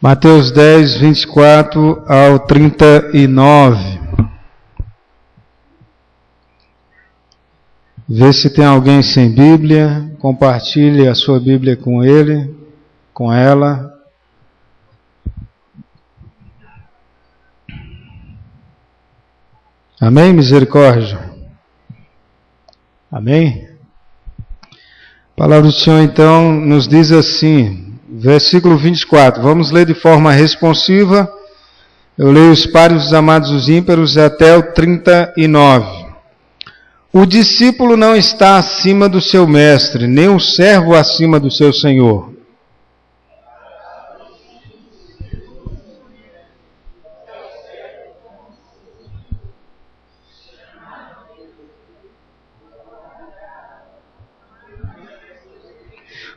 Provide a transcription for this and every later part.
Mateus 10, 24 ao 39. Vê se tem alguém sem Bíblia, compartilhe a sua Bíblia com ele, com ela. Amém? Misericórdia. Amém? A palavra do Senhor então nos diz assim, versículo 24, vamos ler de forma responsiva. Eu leio os pários, os amados, os ímparos, até o 39. O discípulo não está acima do seu mestre, nem o servo acima do seu senhor.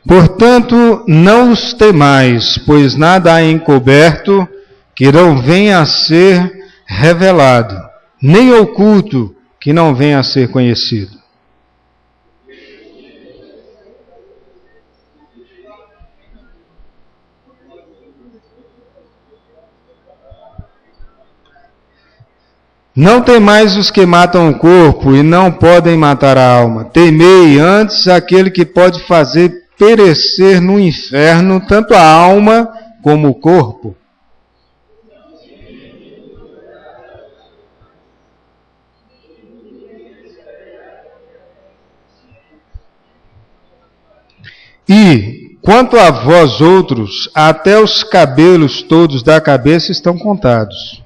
Portanto, não os temais, pois nada há encoberto que não venha a ser revelado, nem oculto que não venha a ser conhecido. Não temais os que matam o corpo e não podem matar a alma. Temei antes aquele que pode fazer perecer no inferno tanto a alma como o corpo. E, quanto a vós outros, até os cabelos todos da cabeça estão contados.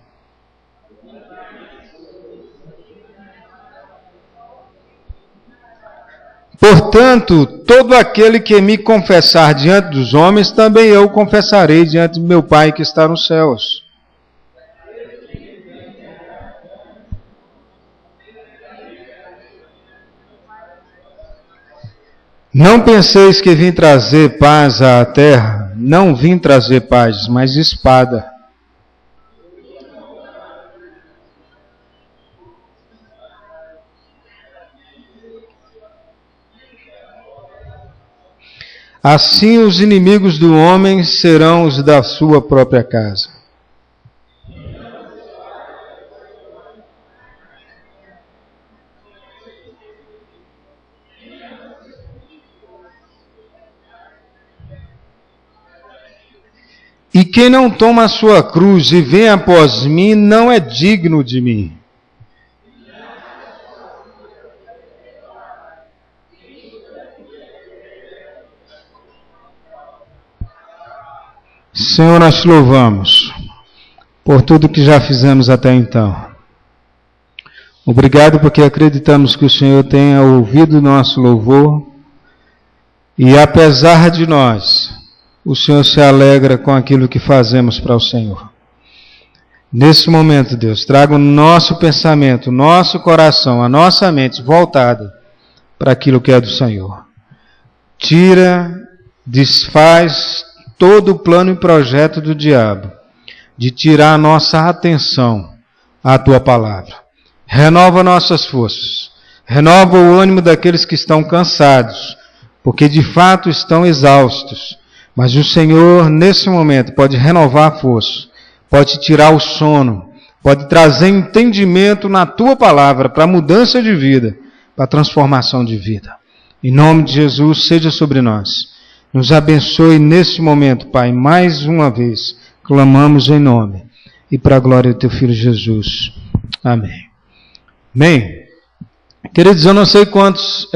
Portanto, todo aquele que me confessar diante dos homens, também eu confessarei diante do meu Pai que está nos céus. Não penseis que vim trazer paz à terra, não vim trazer paz, mas espada. Assim os inimigos do homem serão os da sua própria casa. E quem não toma a sua cruz e vem após mim, não é digno de mim. Senhor, nós te louvamos por tudo que já fizemos até então. Obrigado porque acreditamos que o Senhor tenha ouvido nosso louvor e apesar de nós, o Senhor se alegra com aquilo que fazemos para o Senhor. Nesse momento, Deus, traga o nosso pensamento, o nosso coração, a nossa mente voltada para aquilo que é do Senhor. Tira, desfaz todo o plano e projeto do diabo de tirar a nossa atenção à Tua palavra. Renova nossas forças, renova o ânimo daqueles que estão cansados, porque de fato estão exaustos. Mas o Senhor, nesse momento, pode renovar a força, pode tirar o sono, pode trazer entendimento na Tua palavra para mudança de vida, para transformação de vida. Em nome de Jesus, seja sobre nós. Nos abençoe nesse momento, Pai, mais uma vez, clamamos em nome e para a glória do Teu Filho Jesus. Amém. Amém. Queridos, eu não sei quantos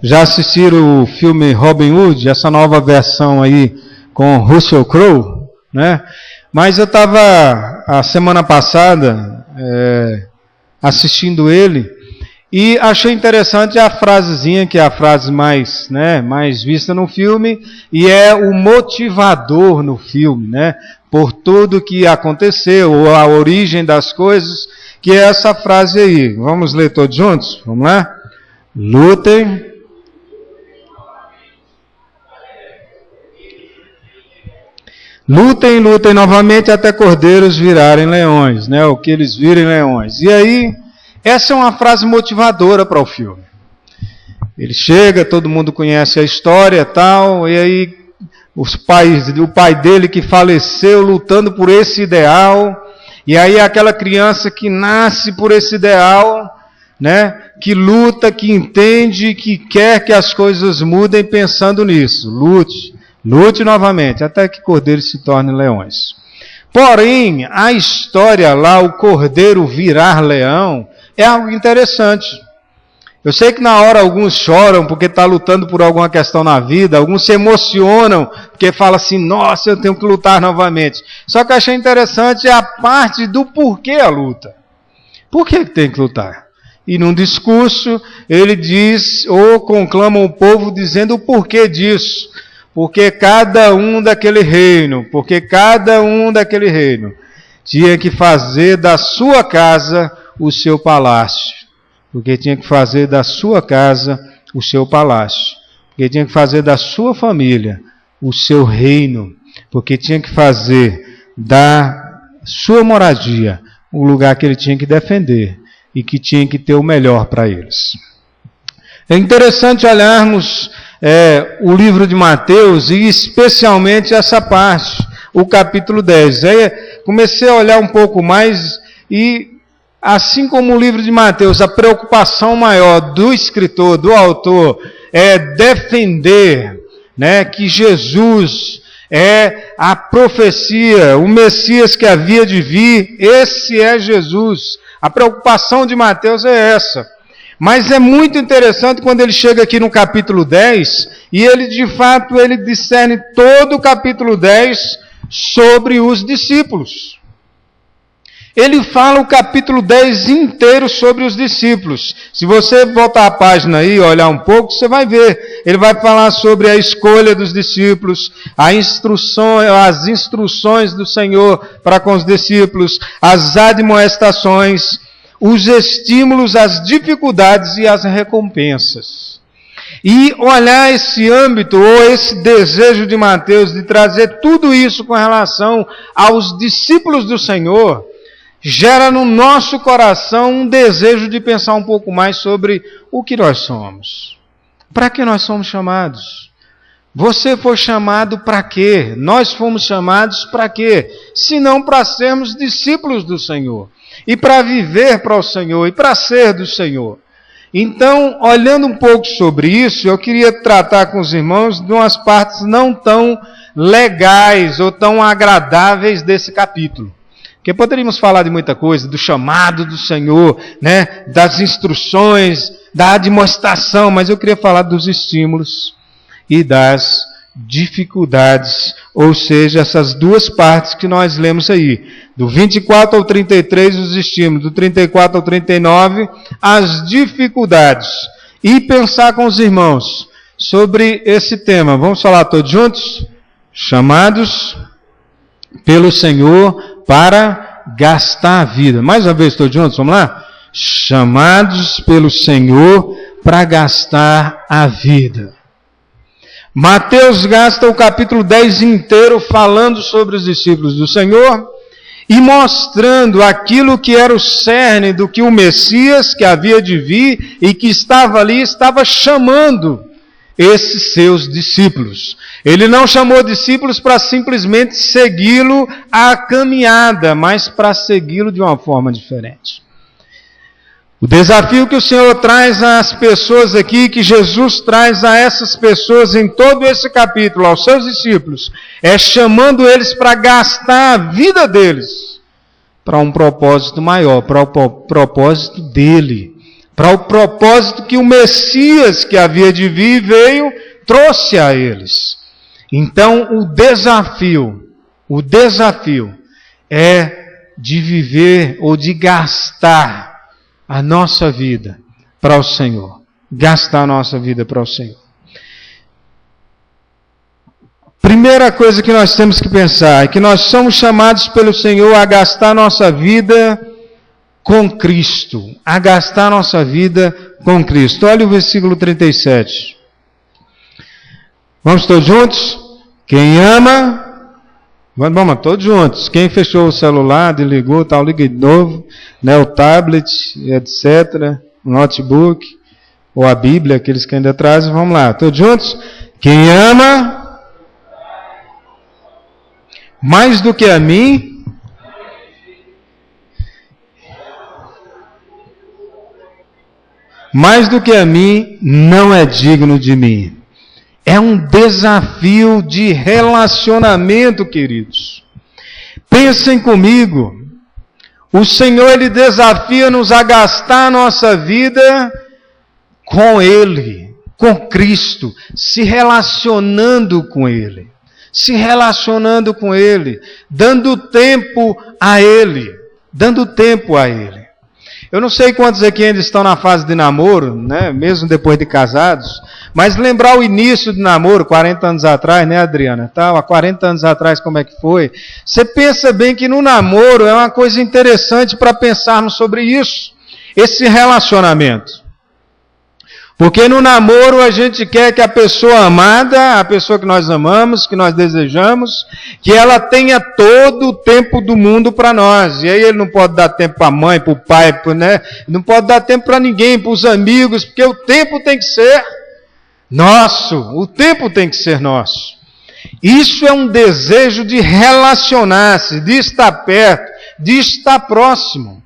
já assistiram o filme Robin Hood, essa nova versão aí com Russell Crowe, né? Mas eu estava a semana passada assistindo ele e achei interessante a frasezinha, que é a frase mais vista no filme, e é o motivador no filme, né? Por tudo que aconteceu, ou a origem das coisas, que é essa frase aí. Vamos ler todos juntos? Vamos lá? Lutem. Lutem, lutem novamente até cordeiros virarem leões, né? O que eles virem leões. E aí, essa é uma frase motivadora para o filme. Ele chega, todo mundo conhece a história e tal, e aí o pai dele que faleceu lutando por esse ideal, e aí aquela criança que nasce por esse ideal, né, que luta, que entende, que quer que as coisas mudem pensando nisso. Lute novamente, até que cordeiros se tornem leões. Porém, a história lá, o cordeiro virar leão, é algo interessante. Eu sei que na hora alguns choram porque está lutando por alguma questão na vida, alguns se emocionam porque falam assim, nossa, eu tenho que lutar novamente. Só que eu achei interessante a parte do porquê a luta. Por que tem que lutar? E num discurso ele diz, ou conclama o povo dizendo o porquê disso. Porque cada um daquele reino tinha que fazer da sua casa o seu palácio. Porque tinha que fazer da sua casa o seu palácio. Porque tinha que fazer da sua família o seu reino. Porque tinha que fazer da sua moradia o lugar que ele tinha que defender e que tinha que ter o melhor para eles. É interessante olharmos o livro de Mateus e especialmente essa parte, o capítulo 10. Aí comecei a olhar um pouco mais e, assim como o livro de Mateus, a preocupação maior do escritor, do autor, é defender, né, que Jesus é a profecia, o Messias que havia de vir, esse é Jesus. A preocupação de Mateus é essa. Mas é muito interessante quando ele chega aqui no capítulo 10, e ele de fato ele discerne todo o capítulo 10 sobre os discípulos. Ele fala o capítulo 10 inteiro sobre os discípulos. Se você voltar a página aí e olhar um pouco, você vai ver. Ele vai falar sobre a escolha dos discípulos, as instruções do Senhor para com os discípulos, as admoestações, os estímulos, as dificuldades e as recompensas. E olhar esse âmbito, ou esse desejo de Mateus de trazer tudo isso com relação aos discípulos do Senhor, gera no nosso coração um desejo de pensar um pouco mais sobre o que nós somos. Para que nós somos chamados? Você foi chamado para quê? Nós fomos chamados para quê? Se não para sermos discípulos do Senhor. E para viver para o Senhor, e para ser do Senhor. Então, olhando um pouco sobre isso, eu queria tratar com os irmãos de umas partes não tão legais ou tão agradáveis desse capítulo. Porque poderíamos falar de muita coisa, do chamado do Senhor, né, das instruções, da admoestação, mas eu queria falar dos estímulos e das dificuldades, ou seja, essas duas partes que nós lemos aí, do 24 ao 33 os estímulos, do 34 ao 39 as dificuldades, e pensar com os irmãos sobre esse tema. Vamos falar todos juntos? Chamados pelo Senhor para gastar a vida. Mais uma vez todos juntos, vamos lá? Chamados pelo Senhor para gastar a vida. Mateus gasta o capítulo 10 inteiro falando sobre os discípulos do Senhor e mostrando aquilo que era o cerne do que o Messias que havia de vir e que estava ali, estava chamando esses seus discípulos. Ele não chamou discípulos para simplesmente segui-lo à caminhada, mas para segui-lo de uma forma diferente. O desafio que o Senhor traz às pessoas aqui, que Jesus traz a essas pessoas em todo esse capítulo, aos seus discípulos, é chamando eles para gastar a vida deles para um propósito maior, para o propósito dele, para o propósito que o Messias que havia de vir veio, trouxe a eles. Então o desafio é de viver ou de gastar a nossa vida para o Senhor. Gastar a nossa vida para o Senhor. Primeira coisa que nós temos que pensar é que nós somos chamados pelo Senhor a gastar a nossa vida com Cristo. A gastar a nossa vida com Cristo. Olha o versículo 37. Vamos todos juntos? Quem ama... Vamos todos juntos. Quem fechou o celular, desligou, tal, liga de novo, né, o tablet, etc., o notebook, ou a Bíblia, aqueles que ainda trazem, vamos lá, todos juntos. Quem ama, mais do que a mim, não é digno de mim. É um desafio de relacionamento, queridos. Pensem comigo. O Senhor, Ele desafia-nos a gastar a nossa vida com Ele, com Cristo, se relacionando com Ele, dando tempo a Ele, Eu não sei quantos aqui ainda estão na fase de namoro, né, mesmo depois de casados, mas lembrar o início do namoro, 40 anos atrás, né, Adriana? Há 40 anos atrás, como é que foi? Você pensa bem que no namoro é uma coisa interessante para pensarmos sobre isso, esse relacionamento. Porque no namoro a gente quer que a pessoa amada, a pessoa que nós amamos, que nós desejamos, que ela tenha todo o tempo do mundo para nós. E aí ele não pode dar tempo para a mãe, para o pai, né? Não pode dar tempo para ninguém, para os amigos, porque o tempo tem que ser nosso. O tempo tem que ser nosso. Isso é um desejo de relacionar-se, de estar perto, de estar próximo.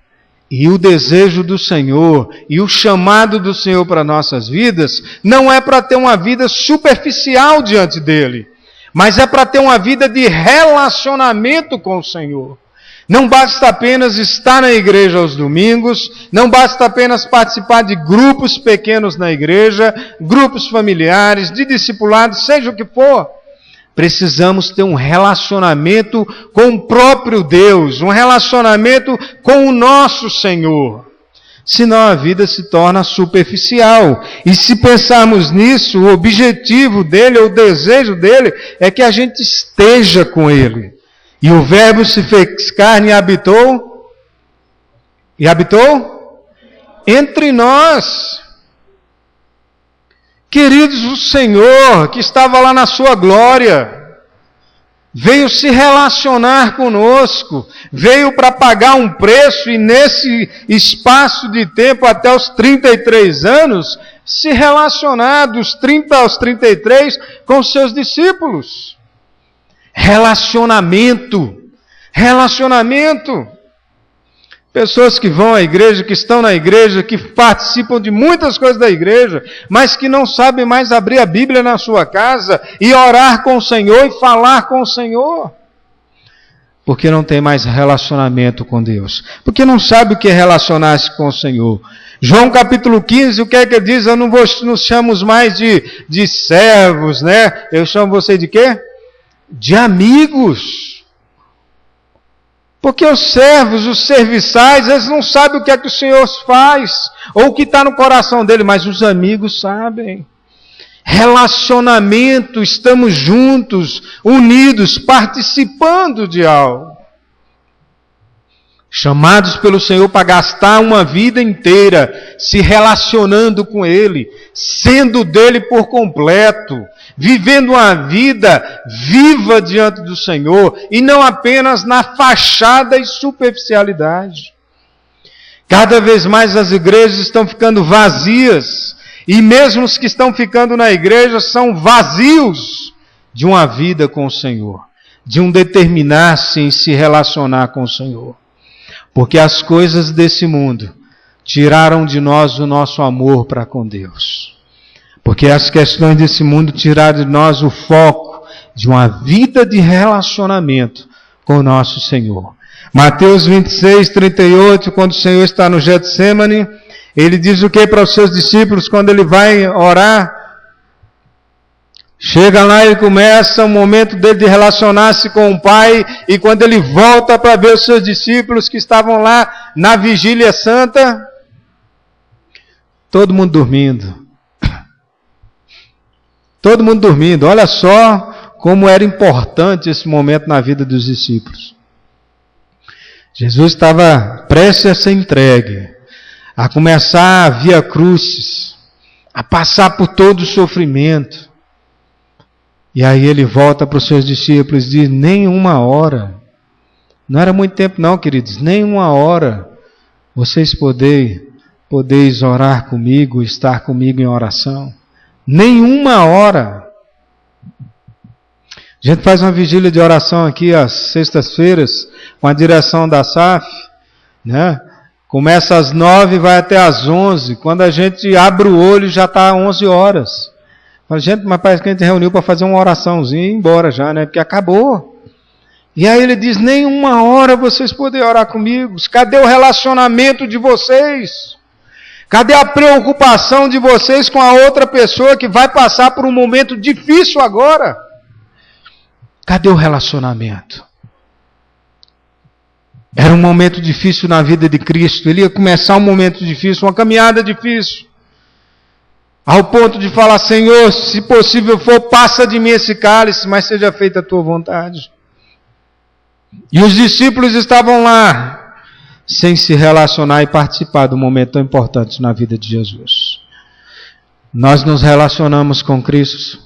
E o desejo do Senhor e o chamado do Senhor para nossas vidas não é para ter uma vida superficial diante dEle, mas é para ter uma vida de relacionamento com o Senhor. Não basta apenas estar na igreja aos domingos, não basta apenas participar de grupos pequenos na igreja, grupos familiares, de discipulados, seja o que for. Precisamos ter um relacionamento com o próprio Deus, um relacionamento com o nosso Senhor. Senão a vida se torna superficial. E se pensarmos nisso, o objetivo dele, o desejo dele, é que a gente esteja com ele. E o Verbo se fez carne e habitou? E habitou? Entre nós. Queridos, o Senhor, que estava lá na sua glória, veio se relacionar conosco, veio para pagar um preço e nesse espaço de tempo até os 33 anos, se relacionar dos 30 aos 33 com os seus discípulos. Relacionamento. Pessoas que vão à igreja, que estão na igreja, que participam de muitas coisas da igreja, mas que não sabem mais abrir a Bíblia na sua casa e orar com o Senhor e falar com o Senhor. Porque não tem mais relacionamento com Deus. Porque não sabe o que é relacionar-se com o Senhor. João capítulo 15, o que é que diz? Eu não chamo mais de servos, né? Eu chamo você de quê? De amigos. Porque os servos, os serviçais, eles não sabem o que é que o Senhor faz, ou o que está no coração dele, mas os amigos sabem. Relacionamento, estamos juntos, unidos, participando de algo. Chamados pelo Senhor para gastar uma vida inteira se relacionando com Ele, sendo dele por completo, vivendo uma vida viva diante do Senhor e não apenas na fachada e superficialidade. Cada vez mais as igrejas estão ficando vazias e mesmo os que estão ficando na igreja são vazios de uma vida com o Senhor, de um determinar-se em se relacionar com o Senhor. Porque as coisas desse mundo tiraram de nós o nosso amor para com Deus. Porque as questões desse mundo tiraram de nós o foco de uma vida de relacionamento com o nosso Senhor. Mateus 26, 38, quando o Senhor está no Getsêmani, ele diz o que para os seus discípulos quando ele vai orar? Chega lá e começa o momento dele de relacionar-se com o Pai, e quando ele volta para ver os seus discípulos que estavam lá na vigília santa, todo mundo dormindo. Todo mundo dormindo. Olha só como era importante esse momento na vida dos discípulos. Jesus estava prestes a ser entregue, a começar a via crucis, a passar por todo o sofrimento. E aí ele volta para os seus discípulos e diz, nem uma hora, não era muito tempo não, queridos, nem uma hora, vocês podeis orar comigo, estar comigo em oração. Nem uma hora. A gente faz uma vigília de oração aqui às sextas-feiras, com a direção da SAF, né? Começa às 9 e vai até às 11. Quando a gente abre o olho já está 11 horas. Fala, gente, mas parece que a gente reuniu para fazer uma oraçãozinha e ir embora já, né? Porque acabou. E aí ele diz, nem uma hora vocês podem orar comigo. Cadê o relacionamento de vocês? Cadê a preocupação de vocês com a outra pessoa que vai passar por um momento difícil agora? Cadê o relacionamento? Era um momento difícil na vida de Cristo. Ele ia começar um momento difícil, uma caminhada difícil. Ao ponto de falar, Senhor, se possível for, passa de mim esse cálice, mas seja feita a tua vontade. E os discípulos estavam lá, sem se relacionar e participar do momento tão importante na vida de Jesus. Nós nos relacionamos com Cristo.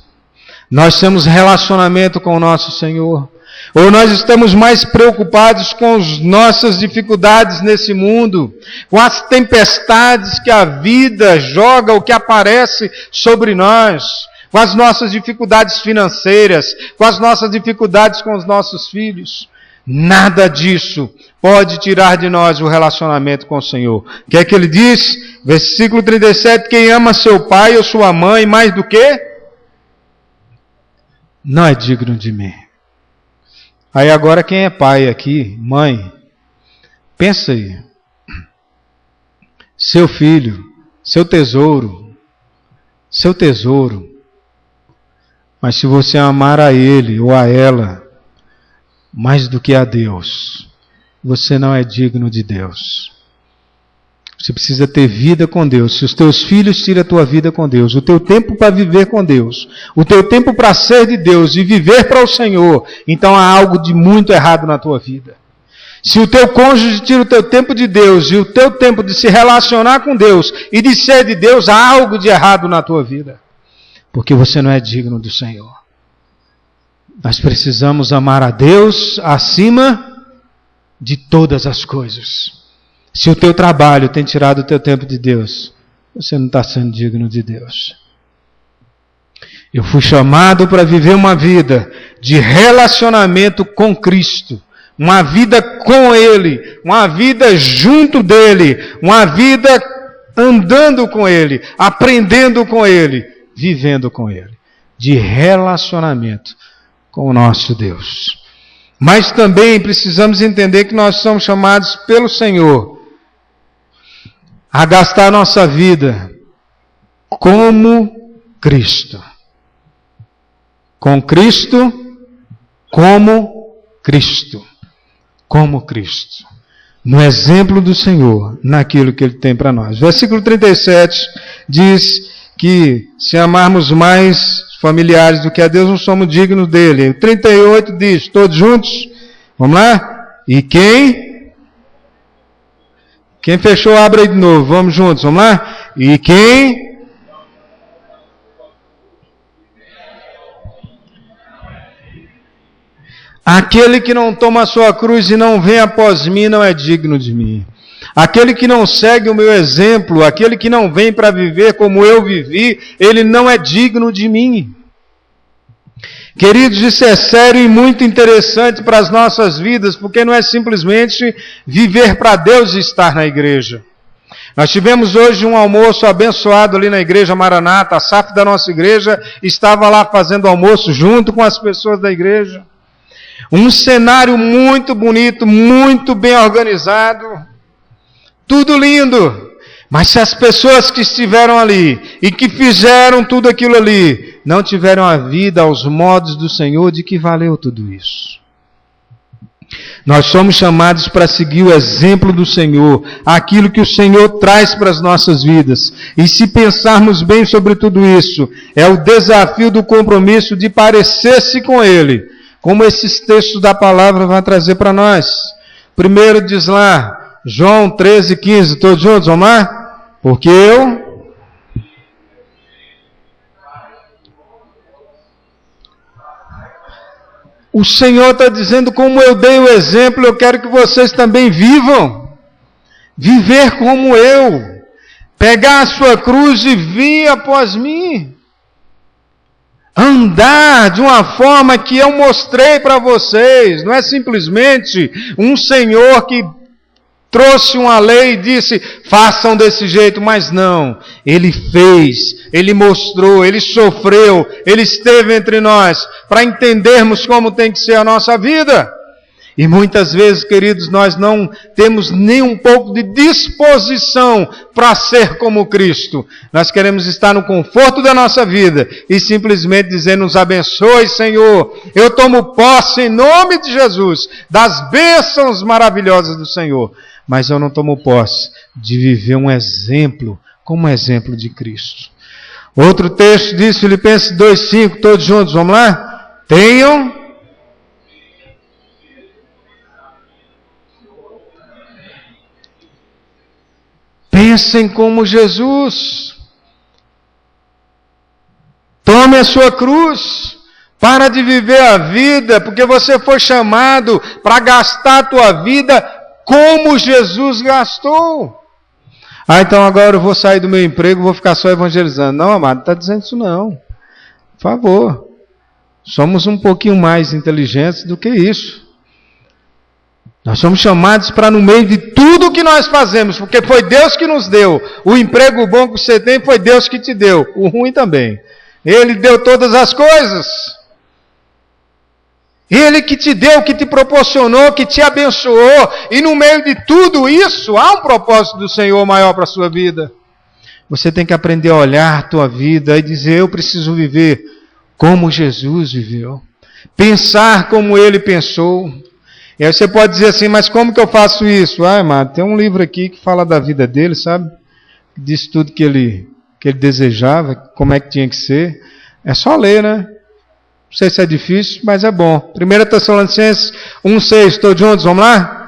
Nós temos relacionamento com o nosso Senhor. Ou nós estamos mais preocupados com as nossas dificuldades nesse mundo, com as tempestades que a vida joga, o que aparece sobre nós, com as nossas dificuldades financeiras, com as nossas dificuldades com os nossos filhos. Nada disso pode tirar de nós o relacionamento com o Senhor. O que é que ele diz? Versículo 37, quem ama seu pai ou sua mãe mais do que? Não é digno de mim. Aí agora quem é pai aqui, mãe, pensa aí. Seu filho, seu tesouro. Mas se você amar a ele ou a ela mais do que a Deus, você não é digno de Deus. Você precisa ter vida com Deus. Se os teus filhos tiram a tua vida com Deus, o teu tempo para viver com Deus, o teu tempo para ser de Deus e viver para o Senhor, então há algo de muito errado na tua vida. Se o teu cônjuge tira o teu tempo de Deus e o teu tempo de se relacionar com Deus e de ser de Deus, há algo de errado na tua vida. Porque você não é digno do Senhor. Nós precisamos amar a Deus acima de todas as coisas. Se o teu trabalho tem tirado o teu tempo de Deus, você não está sendo digno de Deus. Eu fui chamado para viver uma vida de relacionamento com Cristo, uma vida com Ele, uma vida junto dEle, uma vida andando com Ele, aprendendo com Ele, vivendo com Ele, de relacionamento com o nosso Deus. Mas também precisamos entender que nós somos chamados pelo Senhor a gastar nossa vida como Cristo. Com Cristo, como Cristo. Como Cristo. No exemplo do Senhor, naquilo que Ele tem para nós. Versículo 37 diz que se amarmos mais familiares do que a Deus, não somos dignos dele. O 38 diz, todos juntos, vamos lá? E quem fechou, abre aí de novo, vamos juntos, vamos lá? E quem aquele que não toma a sua cruz e não vem após mim, não é digno de mim. Aquele que não segue o meu exemplo, aquele que não vem para viver como eu vivi, ele não é digno de mim. Queridos, isso é sério e muito interessante para as nossas vidas, porque não é simplesmente viver para Deus e estar na igreja. Nós tivemos hoje um almoço abençoado ali na igreja Maranata, a SAF da nossa igreja estava lá fazendo almoço junto com as pessoas da igreja. Um cenário muito bonito, muito bem organizado, tudo lindo. Mas se as pessoas que estiveram ali e que fizeram tudo aquilo ali não tiveram a vida aos modos do Senhor, de que valeu tudo isso? Nós somos chamados para seguir o exemplo do Senhor, aquilo que o Senhor traz para as nossas vidas. E se pensarmos bem sobre tudo isso, é o desafio do compromisso de parecer-se com Ele, como esses textos da palavra vão trazer para nós. Primeiro diz lá, João 13:15, todos juntos, vamos lá? Porque o Senhor está dizendo, como eu dei o exemplo, eu quero que vocês também vivam. Viver como eu. Pegar a sua cruz e vir após mim. andar de uma forma que eu mostrei para vocês. Não é simplesmente um Senhor que trouxe uma lei e disse, façam desse jeito, mas não. Ele fez, Ele mostrou, Ele sofreu, Ele esteve entre nós, para entendermos como tem que ser a nossa vida. E muitas vezes, queridos, nós não temos nem um pouco de disposição para ser como Cristo. Nós queremos estar no conforto da nossa vida e simplesmente dizer, nos abençoe, Senhor. Eu tomo posse em nome de Jesus das bênçãos maravilhosas do Senhor. Mas eu não tomo posse de viver um exemplo como exemplo de Cristo. Outro texto diz, Filipenses 2,5, todos juntos, vamos lá? Pensem como Jesus. Tome a sua cruz. Para de viver a vida, porque você foi chamado para gastar a tua vida como Jesus gastou. Então agora eu vou sair do meu emprego, vou ficar só evangelizando. Não, amado, não está dizendo isso não. Por favor. Somos um pouquinho mais inteligentes do que isso. Nós somos chamados para no meio de tudo que nós fazemos, porque foi Deus que nos deu. O emprego bom que você tem foi Deus que te deu. O ruim também. Ele deu todas as coisas. Ele que te deu, que te proporcionou, que te abençoou. E no meio de tudo isso, há um propósito do Senhor maior para a sua vida. Você tem que aprender a olhar a tua vida e dizer, eu preciso viver como Jesus viveu. Pensar como Ele pensou. E aí você pode dizer assim, mas como que eu faço isso? Amado, tem um livro aqui que fala da vida dele, sabe? Diz tudo que ele desejava, como é que tinha que ser. É só ler, né? Não sei se é difícil, mas é bom. 1 Tessalonicenses 1,6, todos juntos, vamos lá?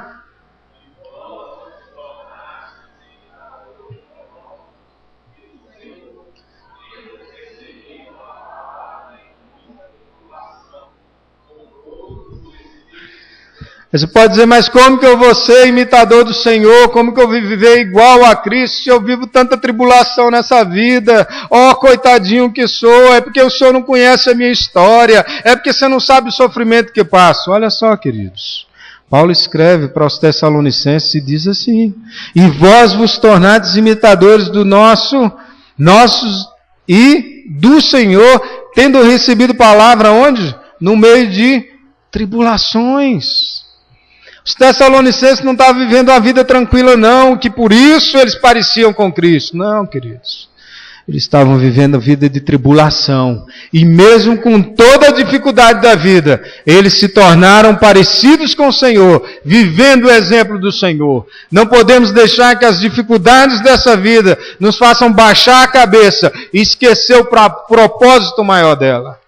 Você pode dizer, mas como que eu vou ser imitador do Senhor? Como que eu vou viver igual a Cristo se eu vivo tanta tribulação nessa vida? Oh, coitadinho que sou, é porque o Senhor não conhece a minha história, é porque você não sabe o sofrimento que passo. Olha só, queridos, Paulo escreve para os Tessalonicenses e diz assim, e vós vos tornades imitadores do nossos e do Senhor, tendo recebido palavra onde? No meio de tribulações. Os Tessalonicenses não estavam vivendo uma vida tranquila não, que por isso eles pareciam com Cristo. Não, queridos. Eles estavam vivendo a vida de tribulação. E mesmo com toda a dificuldade da vida, eles se tornaram parecidos com o Senhor, vivendo o exemplo do Senhor. Não podemos deixar que as dificuldades dessa vida nos façam baixar a cabeça e esquecer o propósito maior dela.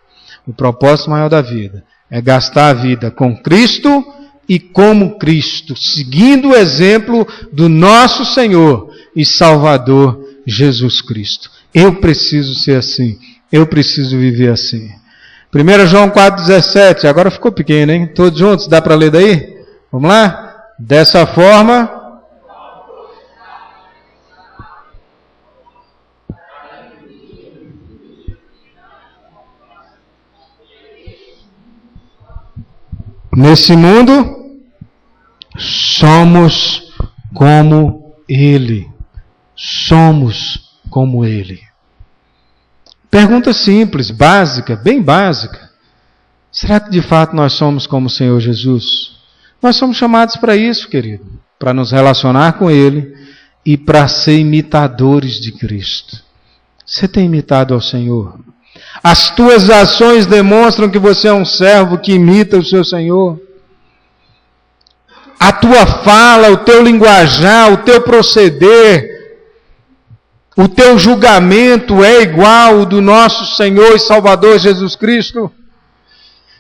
O propósito maior da vida é gastar a vida com Cristo e como Cristo, seguindo o exemplo do nosso Senhor e Salvador Jesus Cristo. Eu preciso ser assim, eu preciso viver assim. 1 João 4,17, agora ficou pequeno, hein? Todos juntos, dá para ler daí? Vamos lá? Dessa forma... Nesse mundo, somos como Ele. Somos como Ele. Pergunta simples, básica, bem básica. Será que de fato nós somos como o Senhor Jesus? Nós somos chamados para isso, querido. Para nos relacionar com Ele e para ser imitadores de Cristo. Você tem imitado ao Senhor? As tuas ações demonstram que você é um servo que imita o seu Senhor. A tua fala, o teu linguajar, o teu proceder, o teu julgamento é igual ao do nosso Senhor e Salvador Jesus Cristo?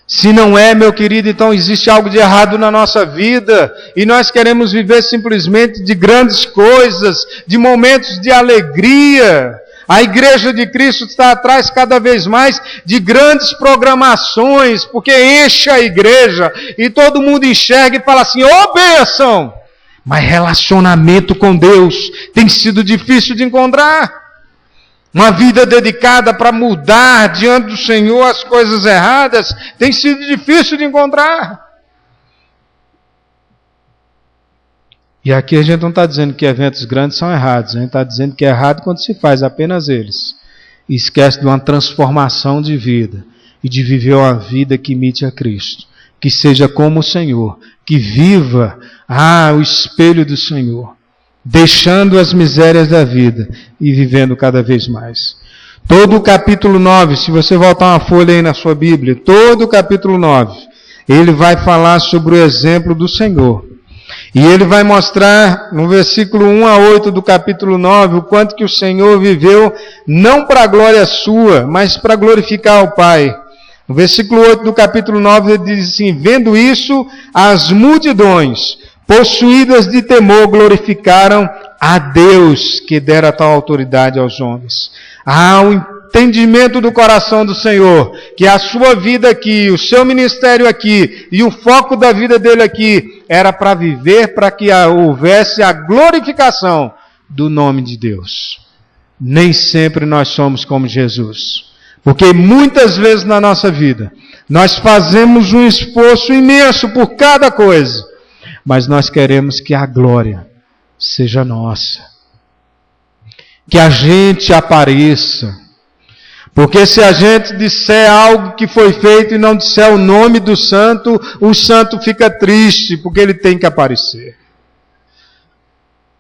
Se não é, meu querido, então existe algo de errado na nossa vida e nós queremos viver simplesmente de grandes coisas, de momentos de alegria. A igreja de Cristo está atrás cada vez mais de grandes programações, porque enche a igreja e todo mundo enxerga e fala assim, ô bênção! Mas relacionamento com Deus tem sido difícil de encontrar. Uma vida dedicada para mudar diante do Senhor as coisas erradas tem sido difícil de encontrar. E aqui a gente não está dizendo que eventos grandes são errados, a gente está dizendo que é errado quando se faz apenas eles. E esquece de uma transformação de vida e de viver uma vida que imite a Cristo, que seja como o Senhor, que viva o espelho do Senhor, deixando as misérias da vida e vivendo cada vez mais. Todo o capítulo 9, se você voltar uma folha aí na sua Bíblia, todo o capítulo 9, ele vai falar sobre o exemplo do Senhor. E ele vai mostrar no versículo 1 a 8 do capítulo 9 o quanto que o Senhor viveu não para a glória sua, mas para glorificar o Pai. No versículo 8 do capítulo 9 ele diz assim: vendo isso, as multidões, possuídas de temor, glorificaram a Deus que dera tal autoridade aos homens. O entendimento do coração do Senhor, que a sua vida aqui, o seu ministério aqui e o foco da vida dele aqui era para viver para que houvesse a glorificação do nome de Deus. Nem sempre nós somos como Jesus, porque muitas vezes na nossa vida nós fazemos um esforço imenso por cada coisa, mas nós queremos que a glória seja nossa, que a gente apareça. Porque se a gente disser algo que foi feito e não disser o nome do santo, o santo fica triste, porque ele tem que aparecer.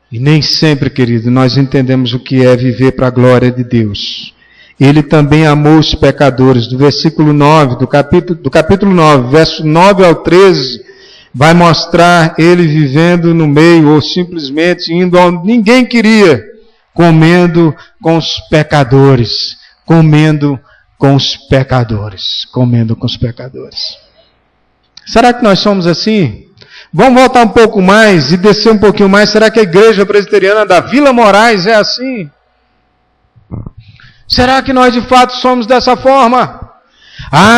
E nem sempre, querido, nós entendemos o que é viver para a glória de Deus. Ele também amou os pecadores. Do versículo 9, do capítulo 9, verso 9 ao 13, vai mostrar ele vivendo no meio, ou simplesmente indo onde ninguém queria, comendo com os pecadores. Comendo com os pecadores. Será que nós somos assim? Vamos voltar um pouco mais e descer um pouquinho mais. Será que a igreja presbiteriana da Vila Moraes é assim? Será que nós de fato somos dessa forma?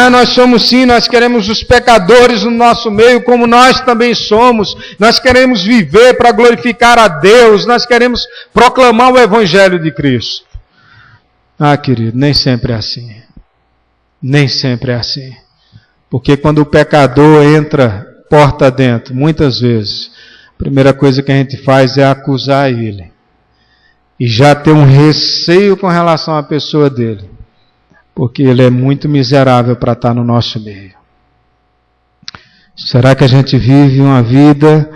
Nós somos sim, nós queremos os pecadores no nosso meio, como nós também somos. Nós queremos viver para glorificar a Deus, nós queremos proclamar o Evangelho de Cristo. Querido, nem sempre é assim. Nem sempre é assim. Porque quando o pecador entra porta dentro, muitas vezes, a primeira coisa que a gente faz é acusar ele. E já ter um receio com relação à pessoa dele. Porque ele é muito miserável para estar no nosso meio. Será que a gente vive uma vida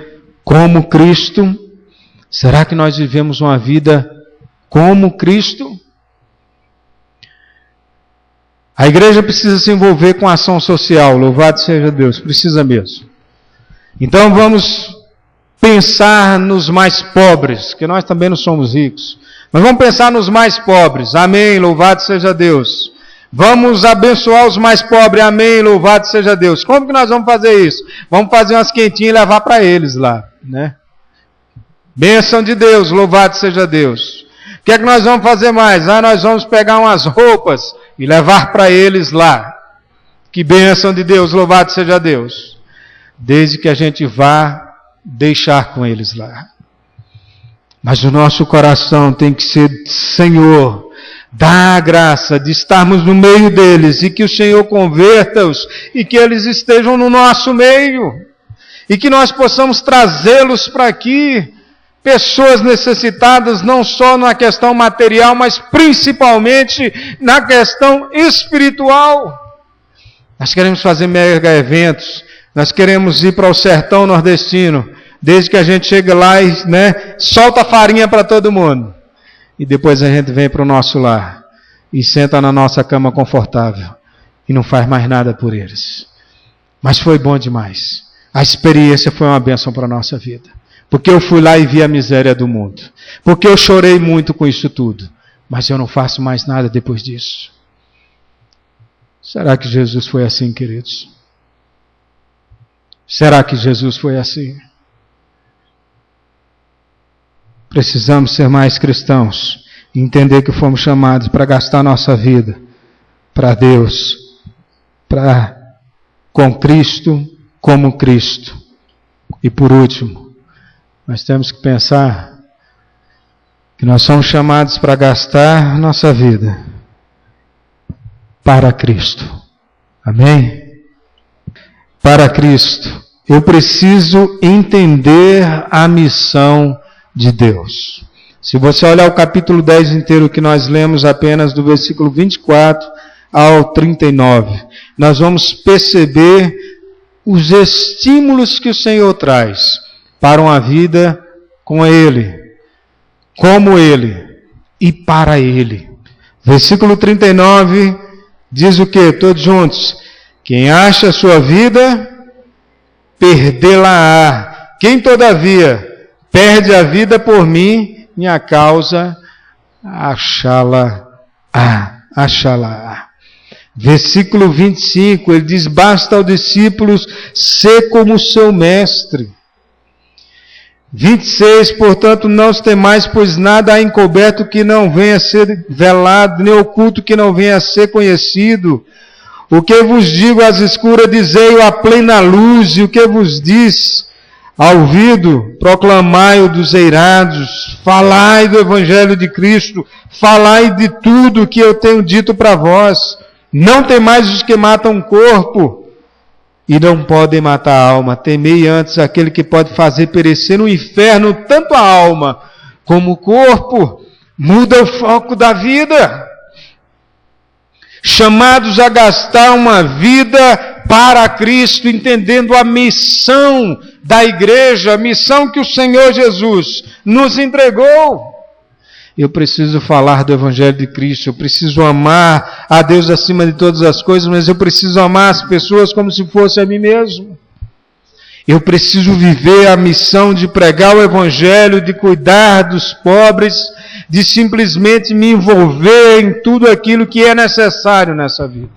como Cristo? Será que nós vivemos uma vida como Cristo? A igreja precisa se envolver com a ação social, louvado seja Deus, precisa mesmo. Então vamos pensar nos mais pobres, que nós também não somos ricos, mas vamos pensar nos mais pobres, amém, louvado seja Deus. Vamos abençoar os mais pobres, amém, louvado seja Deus. Como que nós vamos fazer isso? Vamos fazer umas quentinhas e levar para eles lá, né? Bênção de Deus, louvado seja Deus. O que é que nós vamos fazer mais? Nós vamos pegar umas roupas e levar para eles lá. Que bênção de Deus, louvado seja Deus. Desde que a gente vá deixar com eles lá. Mas o nosso coração tem que ser: Senhor, dá a graça de estarmos no meio deles e que o Senhor converta-os e que eles estejam no nosso meio e que nós possamos trazê-los para aqui. Pessoas necessitadas não só na questão material, mas principalmente na questão espiritual. Nós queremos fazer mega eventos, nós queremos ir para o sertão nordestino, desde que a gente chega lá e solta a farinha para todo mundo. E depois a gente vem para o nosso lar e senta na nossa cama confortável e não faz mais nada por eles. Mas foi bom demais. A experiência foi uma bênção para a nossa vida. Porque eu fui lá e vi a miséria do mundo. Porque eu chorei muito com isso tudo. Mas eu não faço mais nada depois disso. Será que Jesus foi assim, queridos? Será que Jesus foi assim? Precisamos ser mais cristãos e entender que fomos chamados para gastar nossa vida para Deus, com Cristo, como Cristo. E por último, nós temos que pensar que nós somos chamados para gastar nossa vida para Cristo. Amém? Para Cristo. Eu preciso entender a missão de Deus. Se você olhar o capítulo 10 inteiro, que nós lemos apenas do versículo 24 ao 39, nós vamos perceber os estímulos que o Senhor traz para uma vida com Ele, como Ele e para Ele. Versículo 39 diz o quê? Todos juntos. Quem acha a sua vida, perdê-la-á. Quem todavia perde a vida por mim, minha causa, achá-la-á. Achá-la-á. Versículo 25, ele diz: basta ao discípulo ser como seu mestre. 26, portanto, não os temais, pois nada há encoberto que não venha a ser velado, nem oculto que não venha a ser conhecido. O que vos digo às escuras, dizei-o à plena luz, e o que vos diz ao ouvido, proclamai-o dos eirados, falai do Evangelho de Cristo, falai de tudo o que eu tenho dito para vós. Não temais os que matam o corpo, e não podem matar a alma. Temei antes aquele que pode fazer perecer no inferno tanto a alma como o corpo. Muda o foco da vida. Chamados a gastar uma vida para Cristo, entendendo a missão da igreja, a missão que o Senhor Jesus nos entregou. Eu preciso falar do Evangelho de Cristo, eu preciso amar a Deus acima de todas as coisas, mas eu preciso amar as pessoas como se fosse a mim mesmo. Eu preciso viver a missão de pregar o Evangelho, de cuidar dos pobres, de simplesmente me envolver em tudo aquilo que é necessário nessa vida.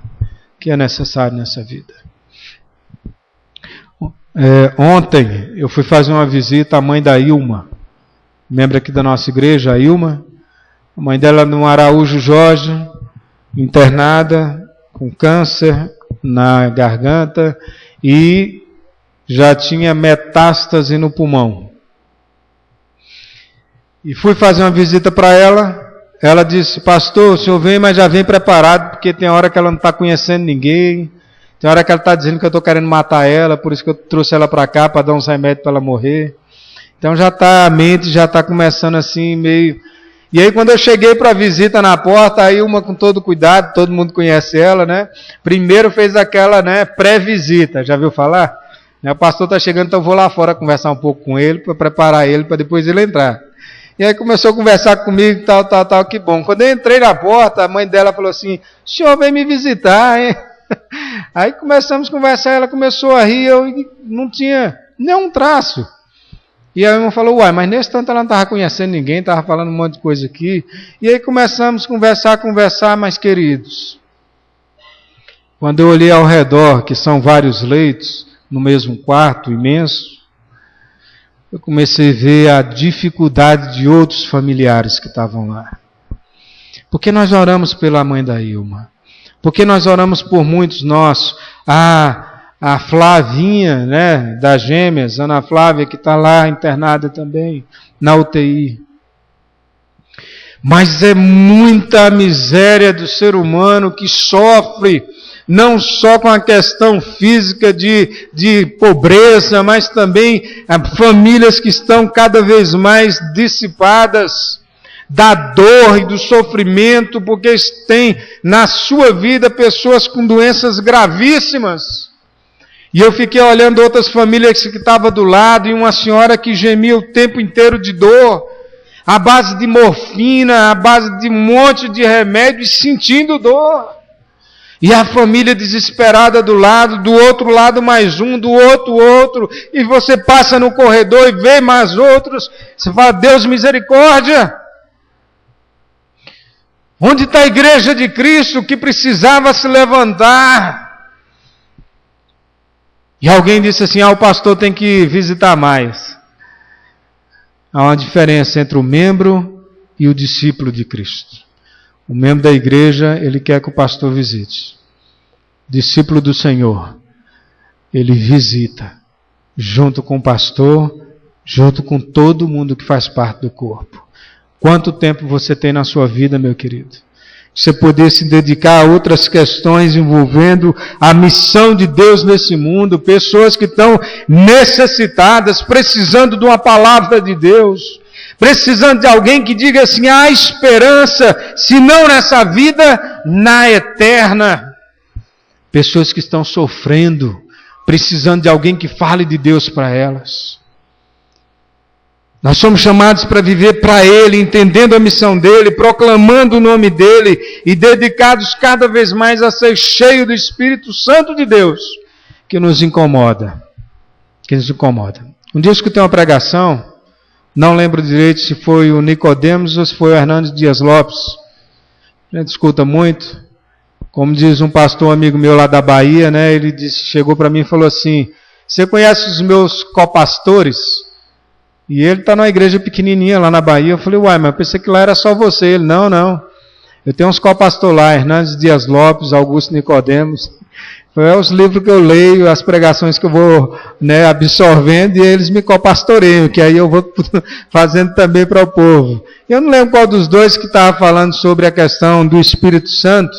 Ontem eu fui fazer uma visita à mãe da Ilma, membro aqui da nossa igreja, a Ilma. A mãe dela no Araújo Jorge, internada com câncer na garganta e já tinha metástase no pulmão. E fui fazer uma visita para ela. Ela disse: pastor, o senhor vem, mas já vem preparado, porque tem hora que ela não está conhecendo ninguém, tem hora que ela está dizendo que eu estou querendo matar ela, por isso que eu trouxe ela para cá, para dar uns remédios para ela morrer. Então a mente já está começando assim meio... E aí quando eu cheguei para a visita na porta, aí uma com todo cuidado, todo mundo conhece ela, né? Primeiro fez aquela, né, pré-visita, já viu falar? O pastor está chegando, então eu vou lá fora conversar um pouco com ele, para preparar ele, para depois ele entrar. E aí começou a conversar comigo, tal, que bom. Quando eu entrei na porta, a mãe dela falou assim: o senhor veio me visitar, hein? Aí começamos a conversar, ela começou a rir, eu não tinha nenhum traço. E a irmã falou: uai, mas nesse tanto ela não estava conhecendo ninguém, estava falando um monte de coisa aqui. E aí começamos a conversar, mas queridos, quando eu olhei ao redor, que são vários leitos, no mesmo quarto imenso, eu comecei a ver a dificuldade de outros familiares que estavam lá. Porque nós oramos pela mãe da Ilma. Porque nós oramos por muitos nossos. A Flavinha, né, das Gêmeas, Ana Flávia, que está lá internada também, na UTI. Mas é muita miséria do ser humano que sofre, não só com a questão física de pobreza, mas também famílias que estão cada vez mais dissipadas da dor e do sofrimento, porque têm na sua vida pessoas com doenças gravíssimas. E eu fiquei olhando outras famílias que estavam do lado, e uma senhora que gemia o tempo inteiro de dor, à base de morfina, à base de um monte de remédio, e sentindo dor. E a família desesperada do lado, do outro lado mais um, do outro, e você passa no corredor e vê mais outros, você fala: Deus, misericórdia! Onde está a igreja de Cristo que precisava se levantar? E alguém disse assim: o pastor tem que visitar mais. Há uma diferença entre o membro e o discípulo de Cristo. O membro da igreja, ele quer que o pastor visite. O discípulo do Senhor, ele visita, junto com o pastor, junto com todo mundo que faz parte do corpo. Quanto tempo você tem na sua vida, meu querido? Você poder se dedicar a outras questões envolvendo a missão de Deus nesse mundo, pessoas que estão necessitadas, precisando de uma palavra de Deus, precisando de alguém que diga assim: há esperança, se não nessa vida, na eterna. Pessoas que estão sofrendo, precisando de alguém que fale de Deus para elas. Nós somos chamados para viver para Ele, entendendo a missão dEle, proclamando o nome dEle e dedicados cada vez mais a ser cheio do Espírito Santo de Deus, que nos incomoda. Um dia eu escutei uma pregação, não lembro direito se foi o Nicodemos ou se foi o Hernandes Dias Lopes. A gente escuta muito. Como diz um pastor amigo meu lá da Bahia, né? Ele chegou para mim e falou assim: você conhece os meus copastores? E ele está numa igreja pequenininha lá na Bahia. Eu falei: uai, mas eu pensei que lá era só você. Ele: não. Eu tenho uns copastores lá, Hernandes Dias Lopes, Augusto Nicodemos. É os livros que eu leio, as pregações que eu vou, né, absorvendo, e eles me copastoreiam, que aí eu vou fazendo também para o povo. Eu não lembro qual dos dois que estava falando sobre a questão do Espírito Santo,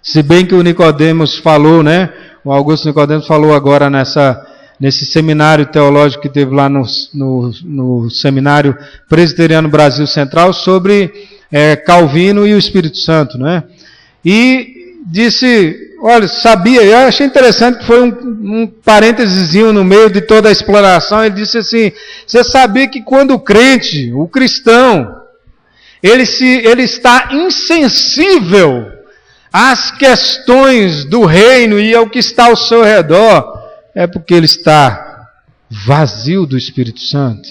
se bem que o Nicodemos falou, né, o Augusto Nicodemos falou agora nesse seminário teológico que teve lá no Seminário Presbiteriano Brasil Central sobre Calvino e o Espírito Santo, né? E disse, olha, eu achei interessante que foi um parênteses no meio de toda a exploração. Ele disse assim: você sabia que quando o crente, o cristão, ele está insensível às questões do reino e ao que está ao seu redor, é porque ele está vazio do Espírito Santo.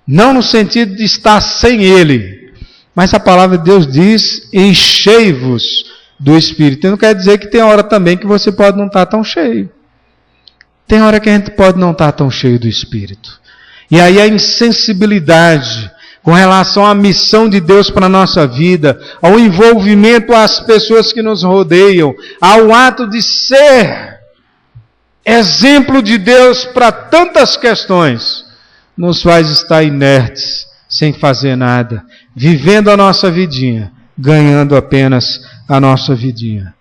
Não no sentido de estar sem ele, mas a palavra de Deus diz: enchei-vos do Espírito. E não quer dizer que tem hora também que você pode não estar tão cheio. Tem hora que a gente pode não estar tão cheio do Espírito. E aí a insensibilidade com relação à missão de Deus para a nossa vida, ao envolvimento às pessoas que nos rodeiam, ao ato de ser exemplo de Deus para tantas questões, nos faz estar inertes, sem fazer nada, vivendo a nossa vidinha, ganhando apenas a nossa vidinha.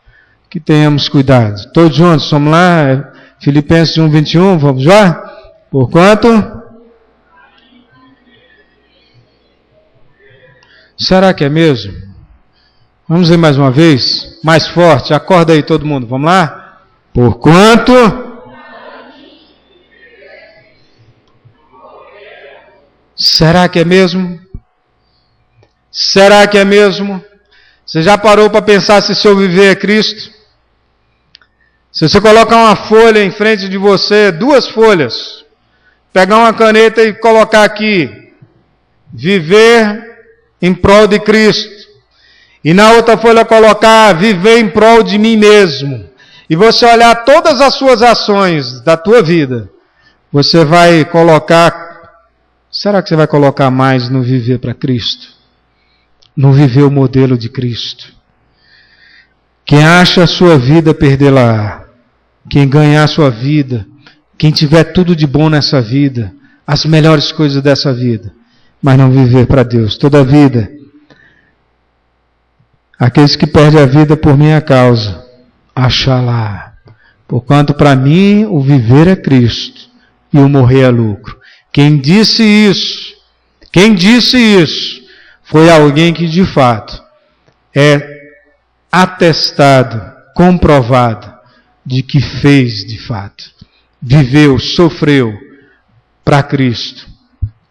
Que tenhamos cuidado. Todos juntos, vamos lá, Filipenses 1:21, vamos lá? Porquanto... Será que é mesmo? Vamos ver mais uma vez, mais forte, acorda aí todo mundo, vamos lá? Porquanto... Será que é mesmo? Será que é mesmo? Você já parou para pensar se seu viver é Cristo? Se você colocar uma folha em frente de você, 2 folhas, pegar uma caneta e colocar aqui, viver em prol de Cristo, e na outra folha colocar, viver em prol de mim mesmo, e você olhar todas as suas ações da tua vida, você vai colocar, será que você vai colocar mais no viver para Cristo? No viver o modelo de Cristo? Quem acha a sua vida, perdê-la. Quem ganhar a sua vida, quem tiver tudo de bom nessa vida, as melhores coisas dessa vida, mas não viver para Deus, toda a vida. Aqueles que perdem a vida por minha causa, achá-la. Porquanto para mim o viver é Cristo e o morrer é lucro. Quem disse isso foi alguém que de fato é atestado, comprovado, de que fez de fato, viveu, sofreu para Cristo,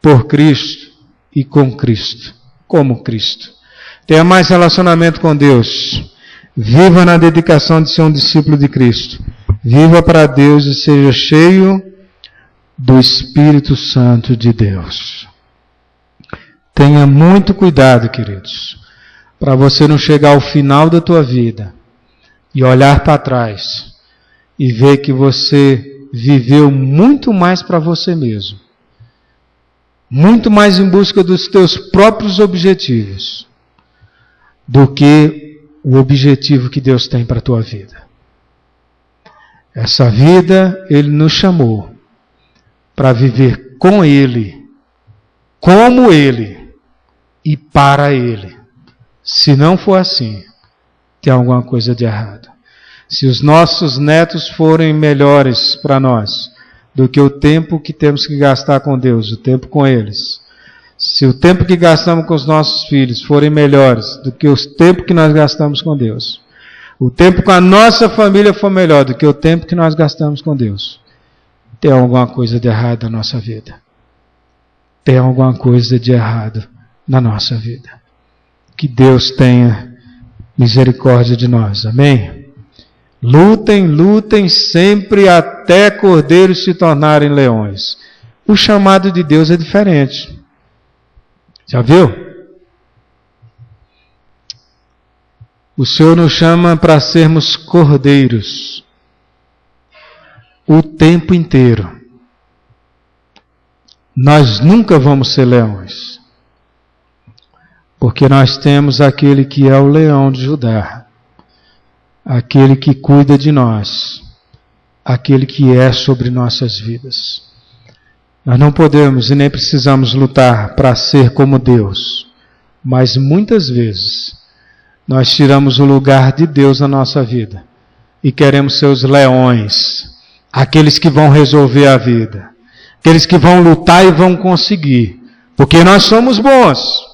por Cristo e com Cristo, como Cristo. Tenha mais relacionamento com Deus, viva na dedicação de ser um discípulo de Cristo, viva para Deus e seja cheio do Espírito Santo de Deus. Tenha muito cuidado, queridos, para você não chegar ao final da tua vida e olhar para trás e ver que você viveu muito mais para você mesmo, muito mais em busca dos teus próprios objetivos, do que o objetivo que Deus tem para a tua vida. Essa vida, Ele nos chamou para viver com Ele, como Ele, e para Ele. Se não for assim, tem alguma coisa de errado. Se os nossos netos forem melhores para nós do que o tempo que temos que gastar com Deus, o tempo com eles, se o tempo que gastamos com os nossos filhos forem melhores do que o tempo que nós gastamos com Deus, o tempo com a nossa família for melhor do que o tempo que nós gastamos com Deus, tem alguma coisa de errado na nossa vida. Tem alguma coisa de errado na nossa vida. Que Deus tenha misericórdia de nós. Amém? Lutem, lutem sempre até cordeiros se tornarem leões. O chamado de Deus é diferente. Já viu? O Senhor nos chama para sermos cordeiros o tempo inteiro. Nós nunca vamos ser leões, porque nós temos aquele que é o leão de Judá, aquele que cuida de nós, aquele que é sobre nossas vidas. Nós não podemos e nem precisamos lutar para ser como Deus, mas muitas vezes nós tiramos o lugar de Deus na nossa vida e queremos ser os leões, aqueles que vão resolver a vida, aqueles que vão lutar e vão conseguir, porque nós somos bons,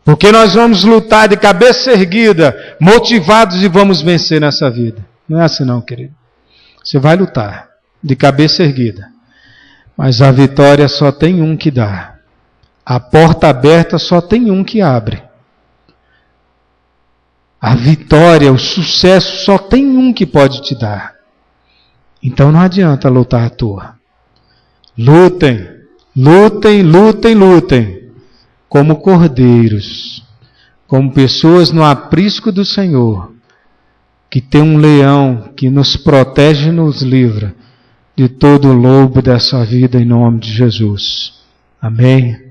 porque nós vamos lutar de cabeça erguida, motivados e vamos vencer nessa vida. Não é assim não, querido. Você vai lutar de cabeça erguida, mas a vitória só tem um que dá. A porta aberta só tem um que abre. A vitória, o sucesso só tem um que pode te dar. Então não adianta lutar à toa. Lutem, lutem, lutem, lutem, como cordeiros, como pessoas no aprisco do Senhor, que tem um leão que nos protege e nos livra de todo o lobo dessa vida em nome de Jesus. Amém?